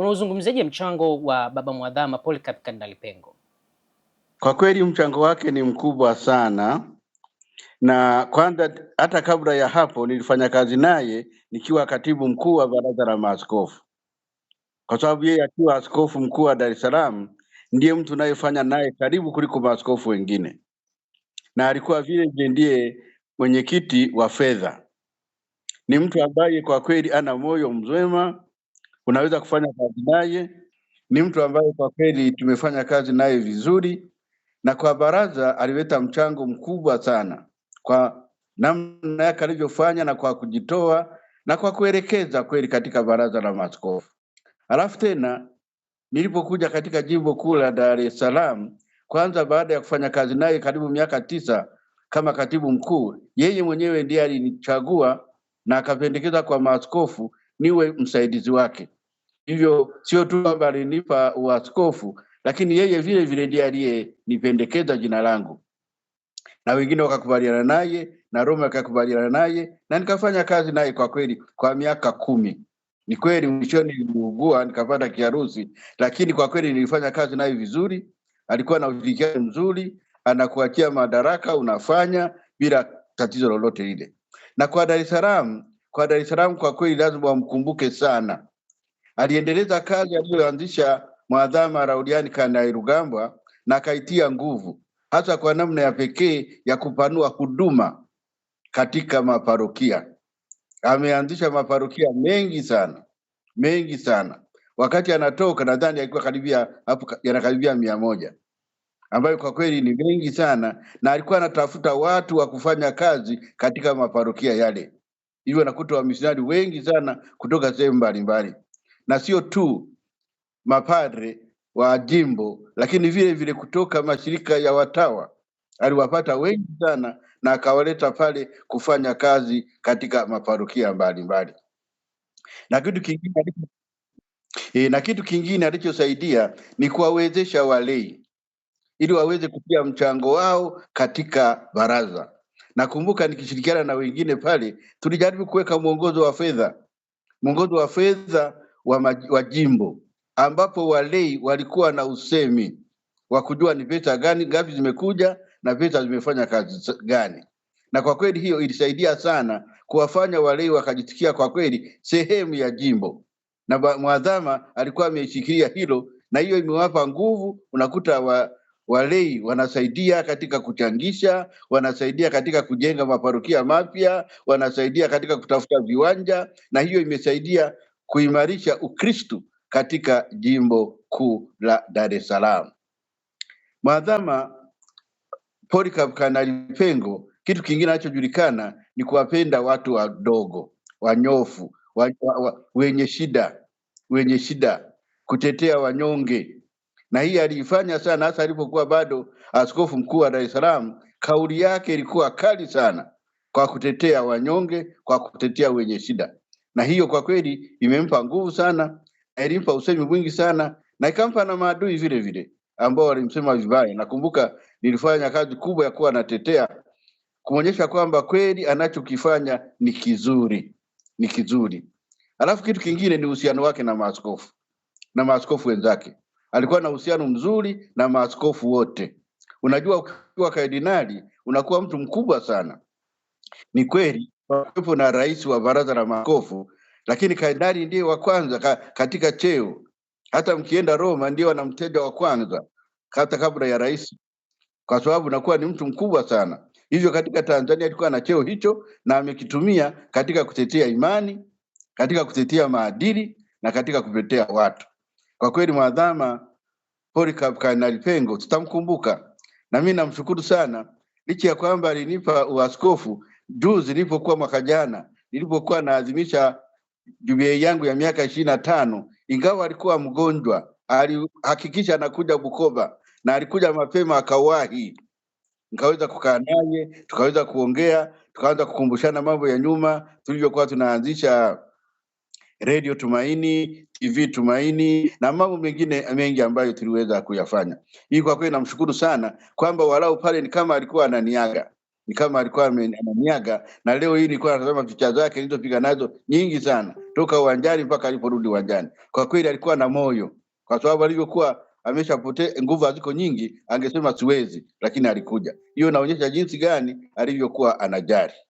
Unauzungumziaje mchango wa Baba Mwadhama Polycarp Kardinali Pengo? Kwa kweli mchango wake ni mkubwa sana, na kwanza hata kabla ya hapo nilifanya kazi naye nikiwa katibu mkuu wa Baraza la Maaskofu, kwa sababu yeye akiwa askofu mkuu wa Dar es Salaam ndiye mtu anayefanya naye karibu kuliko maaskofu wengine, na alikuwa vile ndiye mwenyekiti wa fedha. Ni mtu ambaye kwa kweli ana moyo mwema, unaweza kufanya kazi naye. Ni mtu ambaye kwa kweli tumefanya kazi naye vizuri, na kwa baraza alileta mchango mkubwa sana kwa namna yake alivyofanya na kwa kujitoa na kwa kuelekeza kweli katika Baraza la Maaskofu. Alafu tena nilipokuja katika jimbo kuu la Dar es Salaam, kwanza baada ya kufanya kazi naye karibu miaka 9 kama katibu mkuu, yeye mwenyewe ndiye alinichagua na akapendekeza kwa maaskofu niwe msaidizi wake. Hivyo sio tu kwamba alinipa uaskofu, lakini yeye vile vile ndiye aliyenipendekeza jina langu, na wengine wakakubaliana naye na Roma akakubaliana naye, na nikafanya kazi naye kwa kweli kwa miaka 10. Ni kweli mwishoni niliugua nikapata kiharusi, lakini kwa kweli nilifanya kazi naye vizuri. Alikuwa na ushirikiano mzuri, anakuachia madaraka unafanya bila tatizo lolote lile. Na kwa Dar es Salaam kwa kweli lazima wamkumbuke sana. Aliendeleza kazi aliyoanzisha Mwadhama Lauriani Kanairugambwa na akaitia nguvu, hasa kwa namna ya pekee ya kupanua huduma katika maparokia. Ameanzisha maparokia mengi sana. Wakati anatoka nadhani alikuwa yanakaribia 100, ambayo kwa kweli ni mengi sana, na alikuwa anatafuta watu wa kufanya kazi katika maparokia yale. Hivyo nakuta wamisionari wengi sana kutoka sehemu mbalimbali, na sio tu mapadre wa jimbo, lakini vile vile kutoka mashirika ya watawa. Aliwapata wengi sana na akawaleta pale kufanya kazi katika maparokia mbalimbali. Na kitu kingine alichosaidia ni kuwawezesha walei ili waweze kutia mchango wao katika baraza. Nakumbuka nikishirikiana na wengine pale tulijaribu kuweka mwongozo wa fedha wa jimbo, ambapo walei walikuwa na usemi wa kujua ni pesa gani ngapi zimekuja na pesa zimefanya kazi gani. Na kwa kweli hiyo ilisaidia sana kuwafanya walei wakajisikia kwa kweli sehemu ya jimbo, na Mwadhama alikuwa ameshikilia hilo, na hiyo imewapa nguvu. Unakuta walei wanasaidia katika kuchangisha, wanasaidia katika kujenga maparokia mapya, wanasaidia katika kutafuta viwanja, na hiyo imesaidia kuimarisha Ukristo katika jimbo kuu la Dar es Salaam. Mwadhama Polycarp Kardinali Pengo, kitu kingine anachojulikana ni kuwapenda watu wadogo, wanyofu, wenye shida, kutetea wanyonge. Na hii aliifanya sana hasa alipokuwa bado askofu mkuu wa Dar es Salaam. Kauli yake ilikuwa kali sana kwa kutetea wanyonge, kwa kutetea wenye shida, na hiyo kwa kweli imempa nguvu sana, ilimpa usemi mwingi sana, na ikampa na maadui vile vile ambao walimsema vibaya. Nakumbuka nilifanya kazi kubwa ya kuwa natetea, kuonyesha kwamba kweli anachokifanya ni kizuri. Alafu kitu kingine ni uhusiano wake na maaskofu wenzake. Alikuwa na uhusiano mzuri na maaskofu wote. Unajua, ukiwa kardinali unakuwa mtu mkubwa sana. Ni kweli kuwepo na rais wa Baraza la Maaskofu, lakini kardinali ndiye wa kwanza katika cheo. Hata mkienda Roma ndio wanamteja wa kwanza hata kabla ya rais, kwa sababu unakuwa ni mtu mkubwa sana. Hivyo katika Tanzania alikuwa na cheo hicho na amekitumia katika kutetea imani, katika kutetea maadili na katika kutetea watu. Kwa kweli Mwadhama Polycarp Kardinali Pengo tutamkumbuka, na mimi namshukuru sana, licha ya kwamba alinipa uaskofu juzi nilipokuwa mwaka jana, nilipokuwa naadhimisha jubilei yangu ya miaka 25. Ingawa alikuwa mgonjwa, alihakikisha anakuja Bukoba na alikuja mapema akawahi. Nikaweza kukaa naye, tukaweza kuongea, tukaanza kukumbushana mambo ya nyuma tulivyokuwa tunaanzisha Radio Tumaini, TV Tumaini na mambo mengine mengi ambayo tuliweza kuyafanya. Hii kwa kweli namshukuru sana kwamba walau pale ni kama alikuwa ananiaga, ni kama alikuwa ananiaga, na leo hii nilikuwa natazama picha zake nilizopiga nazo nyingi sana toka uwanjani mpaka aliporudi uwanjani. Kwa kweli alikuwa na moyo, kwa sababu alivyokuwa ameshapotea, nguvu haziko nyingi, angesema siwezi, lakini alikuja. Hiyo inaonyesha jinsi gani alivyokuwa anajali.